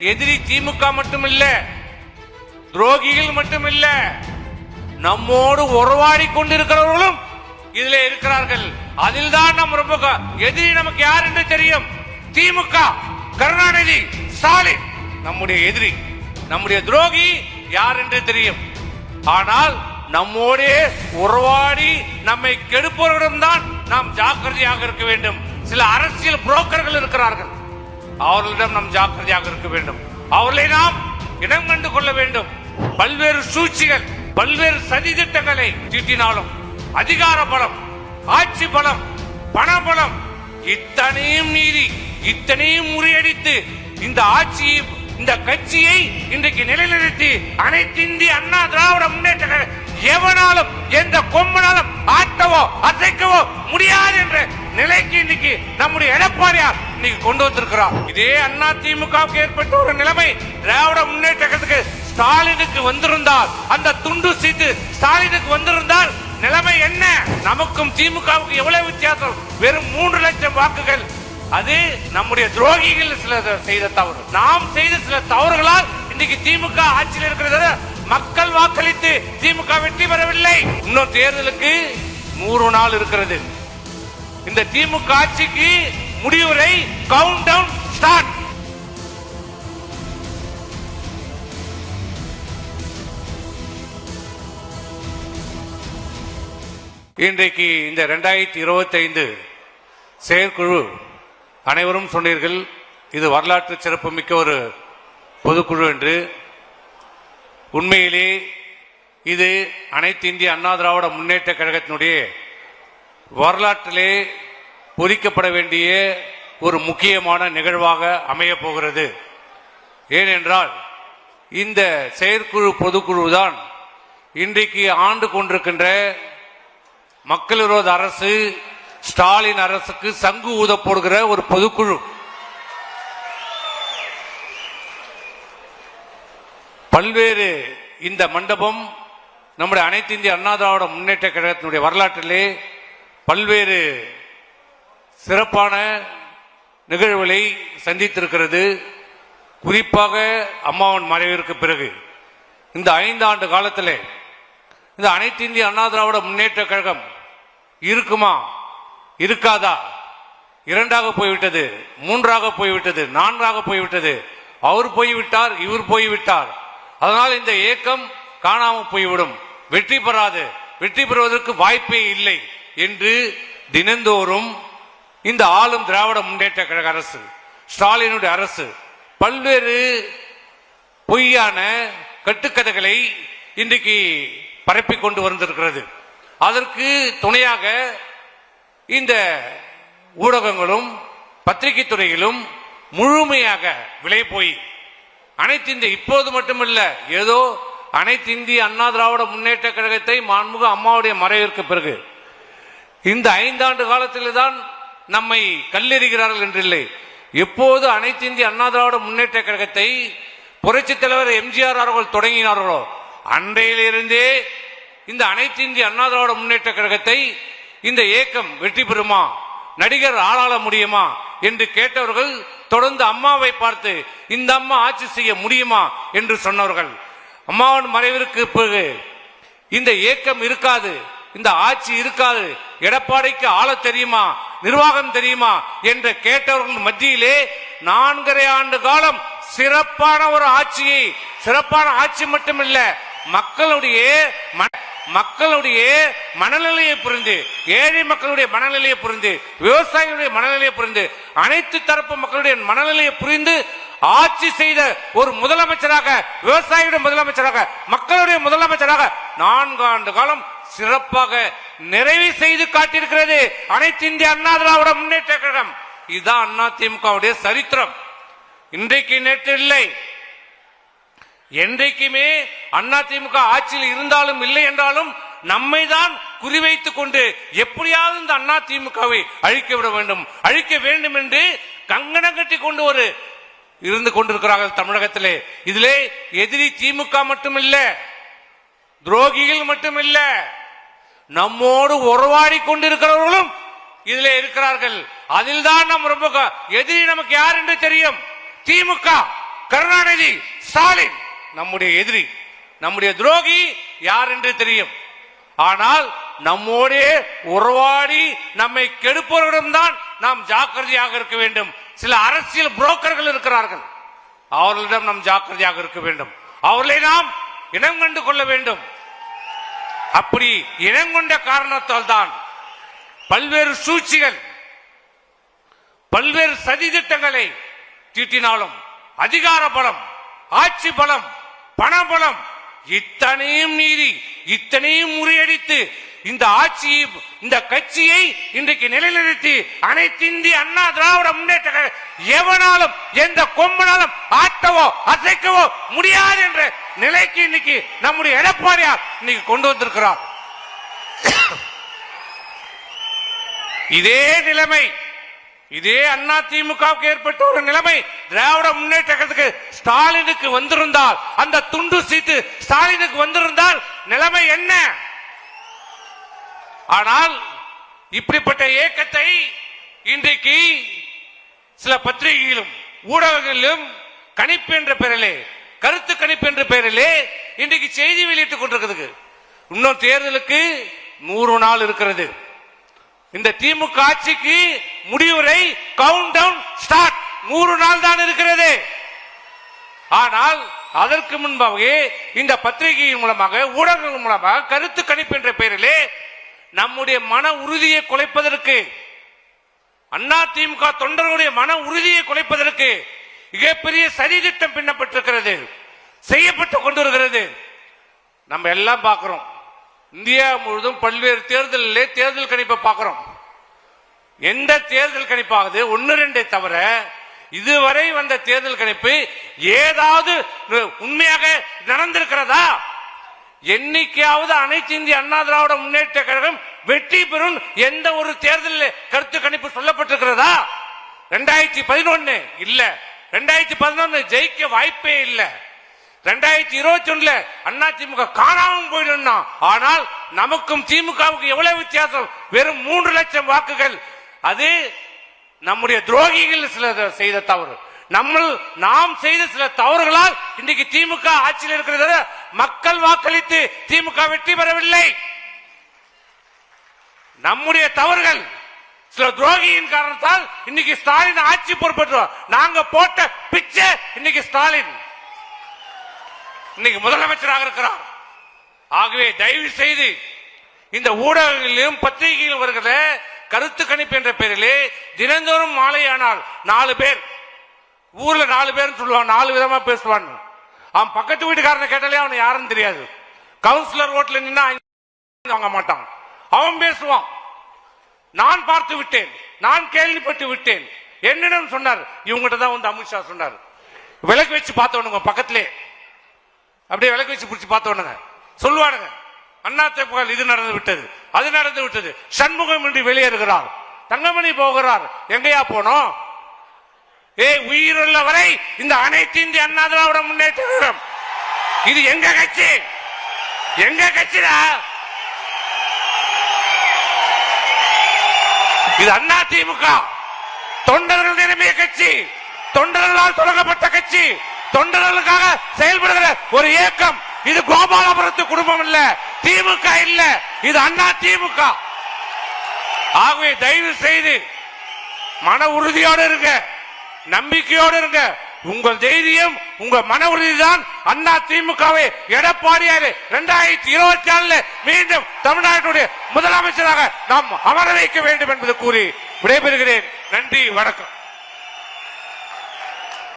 எதிரி திமுக மட்டுமில்ல, துரோகிகள் மட்டுமில்ல, நம்மோடு உறவாடி கொண்டிருக்கிறவர்களும் இதுல இருக்கிறார்கள். அதில் தான் நம்ம ரொம்ப எதிரி நமக்கு யார் என்று தெரியும். திமுக, கருணாநிதி, ஸ்டாலின் நம்முடைய எதிரி. நம்முடைய துரோகி யார் என்று தெரியும். ஆனால் நம்மோடே உறவாடி நம்மை கெடுப்பவர்களிடம் தான் நாம் ஜாக்கிரதையாக இருக்க வேண்டும். சில அரசியல் புரோக்கர்கள் இருக்கிறார்கள், அவர்களிடம் நாம் ஜாக்கிரதையாக இருக்க வேண்டும். அவர்களை நாம் இனம் கண்டு கொள்ள வேண்டும். பல்வேறு சூழ்ச்சிகள், பல்வேறு சதி திட்டங்களை தீட்டினாலும் அதிகார பலம், ஆட்சி பலம், பண பலம் இத்தனையும் மீறி, இத்தனையும் முறியடித்து இந்த ஆட்சியை, இந்த கட்சியை இன்றைக்கு நிலைநிறுத்தி அனைத்து இந்திய அண்ணா திராவிட முன்னேற்ற எவனாலும் எந்த கொம்பனாலும் ஆட்டவோ அசைக்கவோ முடியாது என்ற நிலைக்கு இன்னைக்கு நம்முடைய எடப்பாடியார் இன்னைக்கு கொண்டு வந்திருக்கிறார். இதே அண்ணா திமுகவுக்கு ஏற்பட்ட ஒரு நிலைமை திராவிட முன்னேற்றத்துக்கு ஸ்டாலினுக்கு வந்திருந்தால், அந்த துண்டு சீட்டு ஸ்டாலினுக்கு வந்திருந்தால் நிலைமை என்ன? நமக்கும் திமுகவுக்கு எவ்வளவு வித்தியாசம்? வெறும் 3 லட்சம் வாக்குகள். அது நம்முடைய துரோகிகள் சில செய்த தவறு, நாம் செய்த சில தவறுகளால் இன்னைக்கு திமுக ஆட்சியில் இருக்கிறது. மக்கள் வாக்களித்து திமுக வெற்றி பெறவில்லை. இன்னும் தேர்தலுக்கு 100 நாள் இருக்கிறது. இந்த திமுக ஆட்சிக்கு முடிவுரை கவுண்ட் டவுன் ஸ்டார்ட். இன்றைக்கு இந்த 2025 செயற்குழு அனைவரும் சொன்னீர்கள், இது வரலாற்று சிறப்புமிக்க ஒரு பொதுக்குழு என்று. உண்மையிலே இது அனைத்து இந்திய அண்ணா திராவிட முன்னேற்ற கழகத்தினுடைய வரலாற்றிலே பொறிக்கப்பட வேண்டிய ஒரு முக்கியமான நிகழ்வாக அமைய போகிறது. ஏனென்றால் இந்த செயற்குழு பொதுக்குழு தான் இன்றைக்கு ஆண்டு கொண்டிருக்கின்ற மக்கள் விரோத அரசு ஸ்டாலின் அரசுக்கு சங்கு ஊத போடுகிற ஒரு பொதுக்குழு. பல்வேறு இந்த மண்டபம் நம்முடைய அனைத்து இந்திய அண்ணா திராவிட முன்னேற்ற கழகத்தினுடைய வரலாற்றிலே பல்வேறு சிறப்பான நிகழ்வுகளை சந்தித்திருக்கிறது. குறிப்பாக அம்மாவின் மறைவிற்கு பிறகு இந்த 5 ஆண்டு காலத்திலே இந்த அனைத்து இந்திய அண்ணா திராவிட முன்னேற்ற கழகம் இருக்குமா, இருக்காதா? 2ஆக போய்விட்டது, 3ஆக போய்விட்டது, 4ஆக போய்விட்டது. அவர் போய்விட்டார், இவர் போய்விட்டார். அதனால் இந்த இயக்கம் காணாமல் போய்விடும், வெற்றி பெறாது, வெற்றி பெறுவதற்கு வாய்ப்பே இல்லை என்று தினந்தோறும் இந்த ஆளும் திராவிட முன்னேற்ற கழக அரசு, ஸ்டாலினுடைய அரசு பல்வேறு பொய்யான கட்டுக்கதைகளை இன்றைக்கு பரப்பிக் கொண்டு வந்திருக்கிறது. அதற்கு துணையாக இந்த ஊடகங்களும் பத்திரிகை துறையிலும் முழுமையாக விலை போய் அனைத்து இந்திய, இப்போது மட்டுமல்ல, ஏதோ அனைத்து இந்திய அண்ணா திராவிட முன்னேற்ற கழகத்தை மாண்புமிகு அம்மாவுடைய மறைவிற்கு பிறகு இந்த 5 ஆண்டு காலத்தில் தான் நம்மை கல்லெறிகிறார்கள் என்றில்லை. எப்போது அனைத்து இந்திய அண்ணா திராவிட முன்னேற்ற கழகத்தை புரட்சித் தலைவர் எம்ஜிஆர் அவர்கள் தொடங்கினார்களோ அன்றையிலிருந்தே இந்த அனைத்து இந்திய அண்ணா திராவிட முன்னேற்ற கழகத்தை இந்த இயக்கம் வெற்றி பெறுமா, நடிகர் ஆளாள முடியுமா என்று கேட்டவர்கள் தொடர்ந்து அம்மாவை பார்த்து இந்த அம்மா ஆட்சி செய்ய முடியுமா என்று சொன்னவர்கள். அம்மாவின் மறைவிற்கு பிறகு இந்த இயக்கம் இருக்காது, இந்த ஆட்சி இருக்காது, எடப்பாடிக்கு ஆள தெரியுமா, நிர்வாகம் தெரியுமா என்று கேட்டவர்கள் மத்தியிலே 4.5 ஆண்டு காலம் சிறப்பான ஒரு ஆட்சியை, சிறப்பான ஆட்சி மட்டுமில்ல, மக்களுடைய மனநிலையை புரிந்து, ஏழை மக்களுடைய மனநிலையை புரிந்து, விவசாயிகளுடைய மனநிலையை புரிந்து, அனைத்து தரப்பு மக்களுடைய மனநிலையை புரிந்து ஆட்சி செய்த ஒரு முதலமைச்சராக, விவசாயிகளுடைய முதலமைச்சராக, மக்களுடைய முதலமைச்சராக 4 ஆண்டு காலம் சிறப்பாக நிறைவு செய்து காட்டியிருக்கிறது அனைத்து இந்திய அண்ணா திராவிட முன்னேற்ற கழகம். இதுதான் அண்ணா திமுகவுடைய சரித்திரம். இன்றைக்கு நேற்று இல்லை, என்றைக்குமே அண்ணா திமுக ஆட்சியில் இருந்தாலும் இல்லை என்றாலும் நம்மை தான் குறிவைத்துக் கொண்டு எப்படியாவது இந்த அண்ணா திமுகவை அழிக்க விட வேண்டும், அழிக்க வேண்டும் என்று கங்கணம் கட்டி கொண்டு ஒரு இருந்து கொண்டிருக்கிறார்கள் தமிழகத்திலே. இதிலே எதிரி திமுக மட்டுமில்ல, துரோகிகள் மட்டுமில்ல, நம்மோடு உறவாடி கொண்டிருக்கிறவர்களும் இதிலே இருக்கிறார்கள். அதில் தான் நம்ம ரொம்ப எதிரி நமக்கு யார் என்று தெரியும். திமுக, கருணாநிதி, ஸ்டாலின் நம்முடைய எதிரி, நம்முடைய துரோகி யார் என்று தெரியும். ஆனால் நம்மோடே உறவாடி நம்மை கெடுப்பவர்களிடம்தான் நாம் ஜாக்கிரதையாக இருக்க வேண்டும். சில அரசியல் புரோக்கர்கள் இருக்கிறார்கள், அவர்களிடம் நாம் ஜாக்கிரதையாக இருக்க வேண்டும். அவர்களை நாம் இனம் கண்டு கொள்ள வேண்டும். அப்படி இனம் கொண்ட காரணத்தால் தான் பல்வேறு சூழ்ச்சிகள், பல்வேறு சதி திட்டங்களை தீட்டினாலும் அதிகார பலம், ஆட்சி பலம், பணபலம் இத்தனையும் மீறி இத்தனையும் முறியடித்து இந்த ஆட்சியை, இந்த கட்சியை இன்றைக்கு நிலைநிறுத்தி அனைத்து இந்திய அண்ணா திராவிட முன்னேற்ற எவனாலும் எந்த கொம்பனாலும் ஆட்டவோ அசைக்கவோ முடியாது என்ற நிலைக்கு இன்னைக்கு நம்முடைய எடப்பாடியார் இன்னைக்கு கொண்டு வந்திருக்கிறார். இதே நிலைமை, இதே அண்ணா திமுகவுக்கு ஏற்பட்ட ஒரு நிலைமை திராவிட முன்னேற்றத்துக்கு ஸ்டாலினுக்கு வந்திருந்தால், அந்த துண்டு சீட்டு ஸ்டாலினுக்கு வந்திருந்தால் நிலைமை என்ன? ஆனால் இப்படிப்பட்ட இயக்கத்தை இன்றைக்கு சில பத்திரிகைகளிலும் ஊடகங்களிலும் கணிப்பு என்ற பெயரிலே, கருத்து கணிப்பு என்ற பெயரிலே இன்றைக்கு செய்தி வெளியிட்டுக் கொண்டிருக்கிறது. இன்னும் தேர்தலுக்கு 100 நாள் இருக்கிறது. இந்த திமுக ஆட்சிக்கு முடிவுரை கவுண்ட் டவுன் ஸ்டார்ட் 100 நாள் தான் இருக்கிறது. ஆனால் அதற்கு முன்பாக இந்த பத்திரிகையின் மூலமாக, ஊடகங்கள் மூலமாக கருத்து கணிப்பு என்ற பெயரிலே நம்முடைய மன உறுதியை குலைப்பதற்கு, அண்ணா திமுக தொண்டர்களுடைய மன உறுதியை குலைப்பதற்கு மிகப்பெரிய சதி திட்டம் பின்னப்பட்டிருக்கிறது, செய்யப்பட்டுக் கொண்டிருக்கிறது. நம்ம எல்லாம் பார்க்கிறோம். இந்தியா முழுவதும் பல்வேறு தேர்தலிலே தேர்தல் கணிப்பை பார்க்கிறோம். எந்த தேர்தல் கணிப்பாவது 1-2 தவிர இதுவரை வந்த தேர்தல் கணிப்பு ஏதாவது உண்மையாக நடந்திருக்கிறதா? எண்ணிக்கையாவது அனைத்து இந்திய அண்ணா திராவிட முன்னேற்ற கழகம் வெற்றி பெறும் எந்த ஒரு தேர்தலில் கருத்து கணிப்பு சொல்லப்பட்டிருக்கிறதா? 2011 இல்ல, 2011 ஜெயிக்க வாய்ப்பே இல்ல, 2021 அண்ணா திமுக காணாமல் போயிடும். ஆனால் நமக்கும் திமுகவுக்கு எவ்வளவு வித்தியாசம்? வெறும் 3 லட்சம் வாக்குகள். அது நம்முடைய துரோகிகள் சில செய்த தவறு, நாம் செய்த சில தவறுகளால் இன்றைக்கு திமுக ஆட்சியில் இருக்கிறது. மக்கள் வாக்களித்து திமுக வெற்றி பெறவில்லை. நம்முடைய தவறுகள், சில துரோகியின் காரணத்தால் இன்னைக்கு ஸ்டாலின் ஆட்சி பொறுப்பேற்றோம். நாங்க போட்ட பிச்சை இன்னைக்கு ஸ்டாலின் இன்னைக்கு முதலமைச்சராக இருக்கிறார். ஆகவே தயவு செய்து இந்த ஊடகங்களிலும் பத்திரிகைகளிலும் வருகிற கருத்து கணிப்பு என்ற பெயரிலே தினந்தோறும் மாலையானால் 4 பேர், ஊர்ல 4 பேர் சொல்லுவான், 4 விதமா பேசுவான். அவன் பக்கத்து வீட்டுக்காரனை கேட்டாலே அவனை யாருன்னு தெரியாது. கவுன்சிலர் ஓட்டுல நின்னா வாங்க மாட்டான், அவன் பேசுவான். நான் பார்த்து விட்டேன், நான் கேள்விப்பட்டு விட்டேன். என்னிடம் சொன்னார், இவங்கிட்ட தான் வந்து அமித்ஷா சொன்னார். விளக்கு வச்சு பார்த்தவனுங்க பக்கத்திலே, அப்படியே விளக்கு வச்சு பிடிச்சி பார்த்தவனுங்க சொல்லுவானுங்க, அண்ணா திமுக இது நடந்து விட்டது, அது நடந்து விட்டது. சண்முகம் இன்றி வெளியேறுகிறார், தங்கமணி போகிறார். எங்கயா போனோம்? உயிருள்ள வரை இந்த அனைத்து இந்திய அண்ணா திராவிட முன்னேற்றம் இது எங்க கட்சி, எங்க கட்சிடா இது. அண்ணா திமுக தொண்டர்கள் நிரம்பிய கட்சி, தொண்டர்களால் தொடங்கப்பட்ட கட்சி, தொண்டர்களுக்காக செயல்படுகிற ஒரு இயக்கம். இது கோபாலபுரத்து குடும்பம் இல்ல, திமுக இல்ல, இது அண்ணா திமுக. ஆகவே தயவு செய்து மன உறுதியோடு இருங்க, நம்பிக்கையோடு இருங்க. உங்கள் தைரியம், உங்க மன உறுதிதான் அண்ணா திமுகவை எடப்பாடியார் 2024 மீண்டும் தமிழ்நாட்டுடைய முதலமைச்சராக நாம் அமர வைக்க வேண்டும் என்பது கூறி விடைபெறுகிறேன். நன்றி, வணக்கம்.